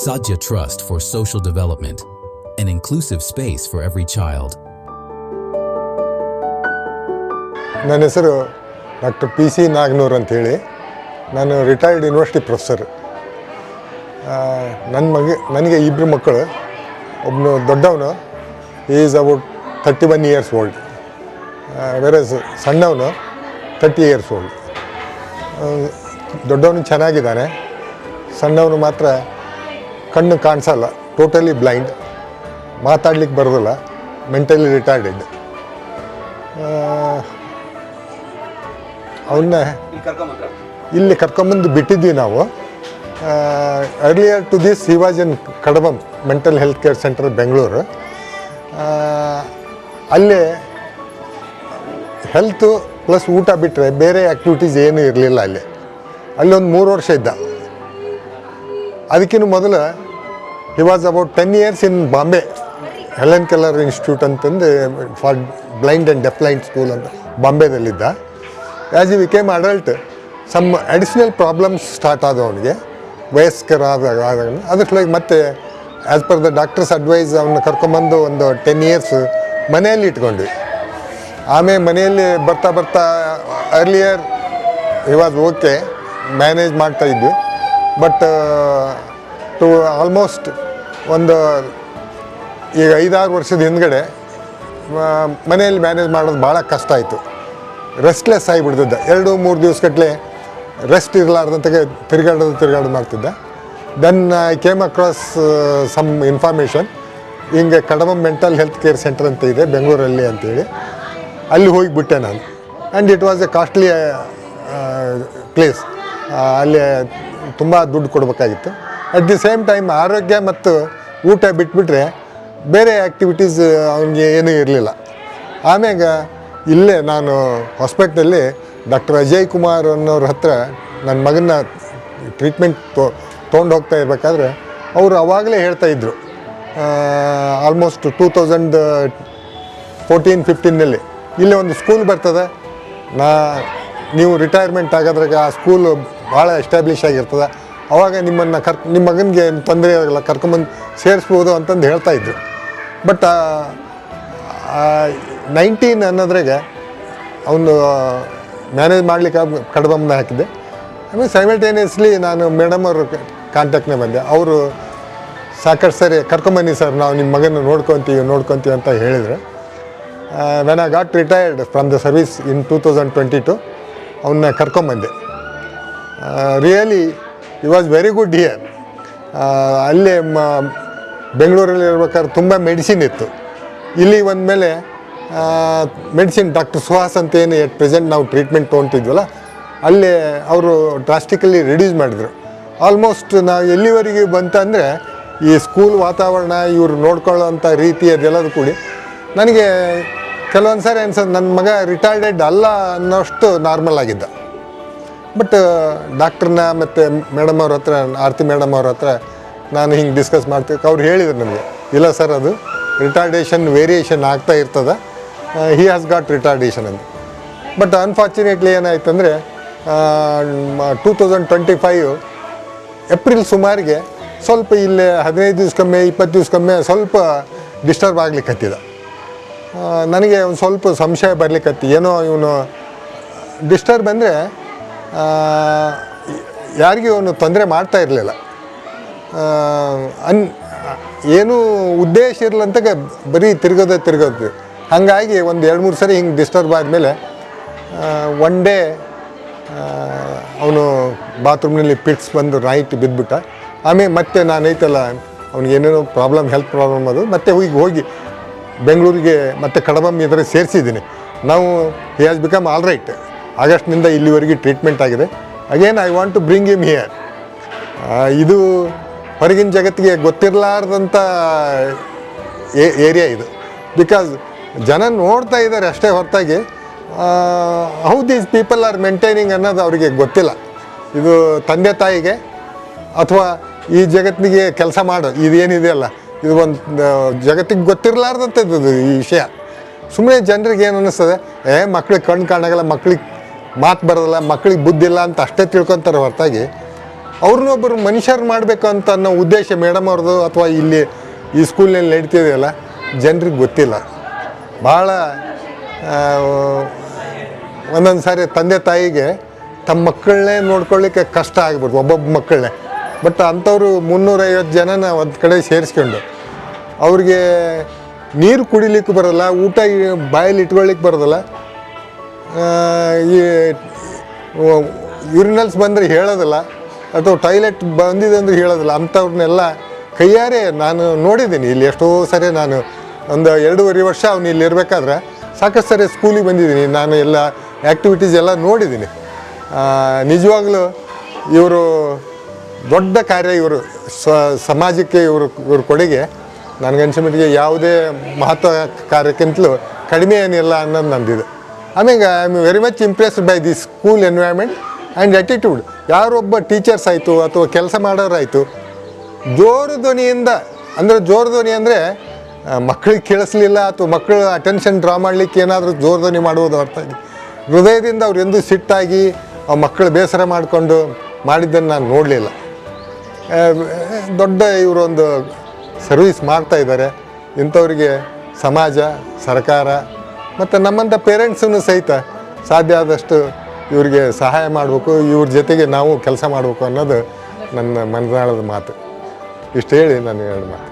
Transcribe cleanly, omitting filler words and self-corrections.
Sadhya Trust for Social Development, an inclusive space for every child. ನನ್ನ ಹೆಸರು doctor P C Naganur ಅಂಥೇಳಿ. ನಾನು retired university professor. ನನಗೆ ಇಬ್ಬರು ಮಕ್ಕಳು. ಒಬ್ಬನು ದೊಡ್ಡವನು ಈಸ್ ಅಬೌಟ್ 31 ಇಯರ್ಸ್ ಓಲ್ಡ್, ಬೇರೆ ಸಣ್ಣವನು 30 ಇಯರ್ಸ್ ಓಲ್ಡ್. ದೊಡ್ಡವನು ಚೆನ್ನಾಗಿದ್ದಾನೆ, ಸಣ್ಣವನು ಮಾತ್ರ ಕಣ್ಣು ಕಾಣಿಸಲ್ಲ, ಟೋಟಲಿ ಬ್ಲೈಂಡ್, ಮಾತಾಡ್ಲಿಕ್ಕೆ ಬರೋದಿಲ್ಲ, ಮೆಂಟಲಿ ರಿಟಾರ್ಡೆಡ್. ಅವನ್ನ ಇಲ್ಲಿ ಕರ್ಕೊಂಬಂದು ಬಿಟ್ಟಿದ್ವಿ ನಾವು. Earlier to this he was in Kadambam mental health care centre Bengaluru. ಅಲ್ಲೇ ಹೆಲ್ತು ಪ್ಲಸ್ ಊಟ ಬಿಟ್ಟರೆ ಬೇರೆ ಆ್ಯಕ್ಟಿವಿಟೀಸ್ ಏನೂ ಇರಲಿಲ್ಲ. ಅಲ್ಲೊಂದು 3 ವರ್ಷ ಇದ್ದ. ಅದಕ್ಕಿಂತ ಮೊದಲು he was about 10 years in Bombay Helen Keller institute ಅಂತಂದು for blind and deaf blind school ಅಂತ ಬಾಂಬೆದಲ್ಲಿದ್ದ. As he became adult some additional problems start ಆದವು ಅವನಿಗೆ, ವಯಸ್ಕರಾದಾಗ. ಅದ್ರ ಸಲುವಾಗಿ ಮತ್ತೆ as per the doctor's advice ಅವನ್ನ ಕರ್ಕೊಂಬಂದು ಒಂದು 10 ಇಯರ್ಸ್ ಮನೆಯಲ್ಲಿ ಇಟ್ಕೊಂಡ್ವಿ. ಆಮೇಲೆ ಮನೆಯಲ್ಲಿ ಬರ್ತಾ earlier he was okay, manage ಮಾಡ್ತಾಯಿದ್ವಿ. ಬಟ್ ಟು ಆಲ್ಮೋಸ್ಟ್ ಒಂದು ಈಗ 5-6 ವರ್ಷದ ಹಿಂದ್ಗಡೆ ಮನೆಯಲ್ಲಿ ಮ್ಯಾನೇಜ್ ಮಾಡೋದು ಭಾಳ ಕಷ್ಟ ಆಯಿತು. ರೆಸ್ಟ್ಲೆಸ್ ಆಗಿಬಿಡ್ತಿದ್ದ. 2-3 ದಿವಸಗಟ್ಟಲೆ ರೆಸ್ಟ್ ಇರಲಾರ್ದಂತೆ ತಿರುಗಾಡೋದು ಮಾಡ್ತಿದ್ದ. Then I came across some information, ಹಿಂಗೆ ಕಡಬ ಮೆಂಟಲ್ ಹೆಲ್ತ್ ಕೇರ್ ಸೆಂಟರ್ ಅಂತ ಇದೆ ಬೆಂಗಳೂರಲ್ಲಿ ಅಂತೇಳಿ. ಅಲ್ಲಿ ಹೋಗಿಬಿಟ್ಟೆ ನಾನು. And it was a costly place. ಅಲ್ಲಿ ತುಂಬ ದುಡ್ಡು ಕೊಡಬೇಕಾಗಿತ್ತು. ಅಟ್ ದಿ ಸೇಮ್ ಟೈಮ್ ಆರೋಗ್ಯ ಮತ್ತು ಊಟ ಬಿಟ್ಬಿಟ್ರೆ ಬೇರೆ ಆ್ಯಕ್ಟಿವಿಟೀಸ್ ಅವನಿಗೆ ಏನೂ ಇರಲಿಲ್ಲ. ಆಮ್ಯಾಗ ಇಲ್ಲೇ ನಾನು ಹಾಸ್ಪಿಟ್ಲಲ್ಲಿ ಡಾಕ್ಟರ್ ಅಜಯ್ ಕುಮಾರ್ ಅನ್ನೋರ ಹತ್ರ ನನ್ನ ಮಗನ ಟ್ರೀಟ್ಮೆಂಟ್ ತೊಗೊಂಡು ಹೋಗ್ತಾ ಇರಬೇಕಾದ್ರೆ ಅವರು ಅವಾಗಲೇ ಹೇಳ್ತಾಯಿದ್ರು, ಆಲ್ಮೋಸ್ಟ್ 2014-15ನಲ್ಲಿ ಇಲ್ಲೇ ಒಂದು ಸ್ಕೂಲ್ ಬರ್ತದೆ, ನೀವು ರಿಟೈರ್ಮೆಂಟ್ ಆಗೋದ್ರಾಗ ಆ ಸ್ಕೂಲು ಭಾಳ ಎಸ್ಟಾಬ್ಲಿಷ್ ಆಗಿರ್ತದೆ, ಆವಾಗ ನಿಮ್ಮ ಮಗನಿಗೆ ತೊಂದರೆ ಆಗಲ್ಲ, ಕರ್ಕೊಂಬಂದು ಸೇರಿಸ್ಬೋದು ಅಂತಂದು ಹೇಳ್ತಾಯಿದ್ರು. ಬಟ್ 19 ಅನ್ನೋದ್ರಾಗೆ ಅವನು ಮ್ಯಾನೇಜ್ ಮಾಡಲಿಕ್ಕೆ ಕಡಬಮ್ಮನ ಹಾಕಿದ್ದೆ. ಆಮೇಲೆ ಸೈಮಲ್ಟೇನಿಯಸ್ಲಿ ನಾನು ಮೇಡಮ್ ಅವ್ರ ಕಾಂಟ್ಯಾಕ್ಟ್ನೇ ಬಂದೆ. ಅವರು ಸಾಕಷ್ಟು ಸರಿ ಕರ್ಕೊಂಬನ್ನಿ ಸರ್, ನಾವು ನಿಮ್ಮ ಮಗನ ನೋಡ್ಕೊತೀವಿ ಅಂತ ಹೇಳಿದರು. When I got retired from the service in 2022 ಅವನ್ನ ಕರ್ಕೊಂಬಂದೆ. Really he was very good here. ಅಲ್ಲೇ ಬೆಂಗಳೂರಲ್ಲಿ ಇರ್ಬೇಕಾದ್ರೆ ತುಂಬ ಮೆಡಿಸಿನ್ ಇತ್ತು. ಇಲ್ಲಿ ಬಂದಮೇಲೆ ಮೆಡಿಸಿನ್ ಡಾಕ್ಟರ್ ಸುಹಾಸ್ ಅಂತ ಏನು ಎಟ್ ಪ್ರೆಸೆಂಟ್ ನಾವು ಟ್ರೀಟ್ಮೆಂಟ್ ತೊಗೊತಿದ್ವಲ್ಲ, ಅಲ್ಲೇ ಅವರು ಡ್ರಾಸ್ಟಿಕಲಿ ರಿಡ್ಯೂಸ್ ಮಾಡಿದರು. ಆಲ್ಮೋಸ್ಟ್ ನಾವು ಎಲ್ಲಿವರೆಗೆ ಬಂತಂದರೆ ಈ ಸ್ಕೂಲ್ ವಾತಾವರಣ, ಇವರು ನೋಡ್ಕೊಳ್ಳೋಂಥ ರೀತಿ ಅದೆಲ್ಲದು ಕೂಡಿ ನನಗೆ ಕೆಲವೊಂದು ಸಾರಿ ಅನ್ಸೋದು ನನ್ನ ಮಗ ರಿಟೈರ್ಡೆಡ್ ಅಲ್ಲ ಅನ್ನೋಷ್ಟು ನಾರ್ಮಲ್ ಆಗಿದ್ದ. ಬಟ್ ಡಾಕ್ಟ್ರನ್ನ ಮತ್ತು ಮೇಡಮ್ ಅವ್ರ ಹತ್ರ, ಆರತಿ ಮೇಡಮ್ ಅವ್ರ ಹತ್ರ ನಾನು ಹಿಂಗೆ ಡಿಸ್ಕಸ್ ಮಾಡ್ತೀವಿ. ಅವ್ರು ಹೇಳಿದ್ರು ನನಗೆ, ಇಲ್ಲ ಸರ್ ಅದು ರಿಟಾರ್ಡೇಷನ್ ವೇರಿಯೇಷನ್ ಆಗ್ತಾ ಇರ್ತದೆ, ಹಿ ಹ್ಯಾಸ್ ಗಾಟ್ ರಿಟಾರ್ಡೇಷನ್ ಅಂತ. ಬಟ್ ಅನ್ಫಾರ್ಚುನೇಟ್ಲಿ ಏನಾಯ್ತಂದರೆ 2025 ಏಪ್ರಿಲ್ ಸುಮಾರಿಗೆ ಸ್ವಲ್ಪ ಇಲ್ಲೇ 15 ದಿವಸಕ್ಕೊಮ್ಮೆ 20 ದಿವಸಕ್ಕೊಮ್ಮೆ ಸ್ವಲ್ಪ ಡಿಸ್ಟರ್ಬ್ ಆಗ್ಲಿಕ್ಕೆ ಹತ್ತಿದ. ನನಗೆ ಒಂದು ಸ್ವಲ್ಪ ಸಂಶಯ ಬರ್ಲಿಕ್ಕೆ ಏನೋ ಇವನು ಡಿಸ್ಟರ್ಬ್ ಅಂದರೆ ಯಾರಿಗೂ ಇವನು ತೊಂದರೆ ಮಾಡ್ತಾ ಇರಲಿಲ್ಲ, ಏನೂ ಉದ್ದೇಶ ಇರಲಂತ ಬರೀ ತಿರ್ಗೋದು. ಹಾಗಾಗಿ ಒಂದು 2-3 ಸರಿ ಹಿಂಗೆ ಡಿಸ್ಟರ್ಬ್ ಆದಮೇಲೆ ಒನ್ ಡೇ ಅವನು ಬಾತ್ರೂಮ್ನಲ್ಲಿ ಪಿಟ್ಸ್ ಬಂದು ನೈಟ್ ಬಿದ್ದುಬಿಟ್ಟ. ಆಮೇಲೆ ಮತ್ತೆ ನಾನು ಐತಲ್ಲ ಅವ್ನಿಗೆ ಏನೇನೋ ಹೆಲ್ತ್ ಪ್ರಾಬ್ಲಮ್ ಅದು, ಮತ್ತೆ ಹೋಗಿ ಬೆಂಗಳೂರಿಗೆ ಮತ್ತೆ ಕಡಬಮ್ ಇದರ ಸೇರಿಸಿದ್ದೀನಿ. ನಾವು he has become all right. ಆಗಸ್ಟ್ನಿಂದ ಇಲ್ಲಿವರೆಗೆ ಟ್ರೀಟ್ಮೆಂಟ್ ಆಗಿದೆ. Again I want to bring him here. ಇದು ಹೊರಗಿನ ಜಗತ್ತಿಗೆ ಗೊತ್ತಿರಲಾರ್ದಂಥ ಏರಿಯಾ ಇದು. ಬಿಕಾಸ್ ಜನ ನೋಡ್ತಾ ಇದ್ದಾರೆ ಅಷ್ಟೇ ಹೊರತಾಗಿ how these people are maintaining ಅನ್ನೋದು ಅವರಿಗೆ ಗೊತ್ತಿಲ್ಲ. ಇದು ತಂದೆ ತಾಯಿಗೆ ಅಥವಾ ಈ ಜಗತ್ತಿಗೆ ಕೆಲಸ ಮಾಡೋ ಇದೇನಿದೆಯಲ್ಲ, ಇದು ಒಂದು ಜಗತ್ತಿಗೆ ಗೊತ್ತಿರಲಾರ್ದಂಥದ್ದು ಈ ವಿಷಯ. ಸುಮ್ಮನೆ ಜನರಿಗೆ ಏನು ಅನ್ನಿಸ್ತದೆ, ಮಕ್ಳಿಗೆ ಕಣ್ಣು ಕಾಣಾಗಲ್ಲ, ಮಕ್ಳಿಗೆ ಮಾತು ಬರೋದಿಲ್ಲ, ಮಕ್ಳಿಗೆ ಬುದ್ಧಿ ಇಲ್ಲ ಅಂತ ಅಷ್ಟೇ ತಿಳ್ಕೊತಾರೆ ಹೊರತಾಗಿ ಅವ್ರನ್ನೂ ಒಬ್ಬರು ಮನುಷ್ಯರು ಮಾಡಬೇಕು ಅಂತ ಅನ್ನೋ ಉದ್ದೇಶ ಮೇಡಮ್ ಅವ್ರದ್ದು ಅಥವಾ ಇಲ್ಲಿ ಈ ಸ್ಕೂಲ್ನಲ್ಲಿ ನಡೀತಿದೆಯಲ್ಲ ಜನರಿಗೆ ಗೊತ್ತಿಲ್ಲ. ಭಾಳ ಒಂದೊಂದು ಸಾರಿ ತಂದೆ ತಾಯಿಗೆ ತಮ್ಮ ಮಕ್ಕಳನ್ನೇ ನೋಡ್ಕೊಳ್ಳಿಕ್ಕೆ ಕಷ್ಟ ಆಗ್ಬಿಡ್ತು, ಒಬ್ಬೊಬ್ಬ ಮಕ್ಕಳನ್ನೇ. ಬಟ್ ಅಂಥವ್ರು 350 ಜನನ ಒಂದು ಕಡೆ ಸೇರಿಸ್ಕೊಂಡು ಅವ್ರಿಗೆ ನೀರು ಕುಡಿಲಿಕ್ಕೆ ಬರೋಲ್ಲ, ಊಟ ಬಾಯಲ್ಲಿ ಇಟ್ಕೊಳ್ಳಿಕ್ಕೆ ಬರೋದಿಲ್ಲ, ಈ ಯೂರಿನಲ್ಸ್ ಬಂದರೆ ಹೇಳೋದಿಲ್ಲ ಅಥವಾ ಟಾಯ್ಲೆಟ್ ಬಂದಿದೆ ಅಂದರೆ ಹೇಳೋದಿಲ್ಲ. ಅಂಥವ್ರನ್ನೆಲ್ಲ ಕೈಯಾರೆ ನಾನು ನೋಡಿದ್ದೀನಿ. ಇಲ್ಲಿ ಎಷ್ಟೋ ಸರಿ ನಾನು ಒಂದು 2.5 ವರ್ಷ ಅವನು ಇಲ್ಲಿ ಇರಬೇಕಾದ್ರೆ ಸಾಕಷ್ಟು ಸರಿ ಸ್ಕೂಲಿಗೆ ಬಂದಿದ್ದೀನಿ. ನಾನು ಎಲ್ಲ ಆ್ಯಕ್ಟಿವಿಟೀಸ್ ಎಲ್ಲ ನೋಡಿದ್ದೀನಿ. ನಿಜವಾಗ್ಲೂ ಇವರು ದೊಡ್ಡ ಕಾರ್ಯ, ಇವರು ಸಮಾಜಕ್ಕೆ ಇವ್ರ ಕೊಡುಗೆ ನನಗನ್ಸಿಮಟ್ಟಿಗೆ ಯಾವುದೇ ಮಹತ್ವ ಕಾರ್ಯಕ್ಕಿಂತಲೂ ಕಡಿಮೆ ಏನಿಲ್ಲ ಅನ್ನೋದು ನಂದಿದೆ. ಆಮೇಲೆ I am very much impressed by the school environment and attitude. ಯಾರೊಬ್ಬ ಟೀಚರ್ಸ್ ಆಯಿತು ಅಥವಾ ಕೆಲಸ ಮಾಡೋರಾಯಿತು ಜೋರು ಧ್ವನಿಯಿಂದ, ಅಂದರೆ ಜೋರು ಧ್ವನಿ ಅಂದರೆ ಮಕ್ಕಳಿಗೆ ಕೇಳಿಸ್ಲಿಲ್ಲ ಅಥವಾ ಮಕ್ಕಳು ಅಟೆನ್ಷನ್ ಡ್ರಾ ಮಾಡಲಿಕ್ಕೆ ಏನಾದರೂ ಜೋರು ಧ್ವನಿ ಮಾಡುವುದು ಹೊರತಾಗಿ ಹೃದಯದಿಂದ ಅವ್ರು ಎಂದೂ ಸಿಟ್ಟಾಗಿ ಆ ಮಕ್ಕಳು ಬೇಸರ ಮಾಡಿಕೊಂಡು ಮಾಡಿದ್ದನ್ನು ನಾನು ನೋಡಲಿಲ್ಲ. ದೊಡ್ಡ ಇವರೊಂದು ಸರ್ವೀಸ್ ಮಾಡ್ತಾಯಿದ್ದಾರೆ. ಇಂಥವ್ರಿಗೆ ಸಮಾಜ, ಸರ್ಕಾರ ಮತ್ತು ನಮ್ಮಂಥ ಪೇರೆಂಟ್ಸನ್ನು ಸಹಿತ ಸಾಧ್ಯ ಆದಷ್ಟು ಇವ್ರಿಗೆ ಸಹಾಯ ಮಾಡಬೇಕು, ಇವ್ರ ಜೊತೆಗೆ ನಾವು ಕೆಲಸ ಮಾಡಬೇಕು ಅನ್ನೋದು ನನ್ನ ಮನದಾಳದ ಮಾತು. ಇಷ್ಟು ಹೇಳಿ ನಾನು 2 ಮಾತು.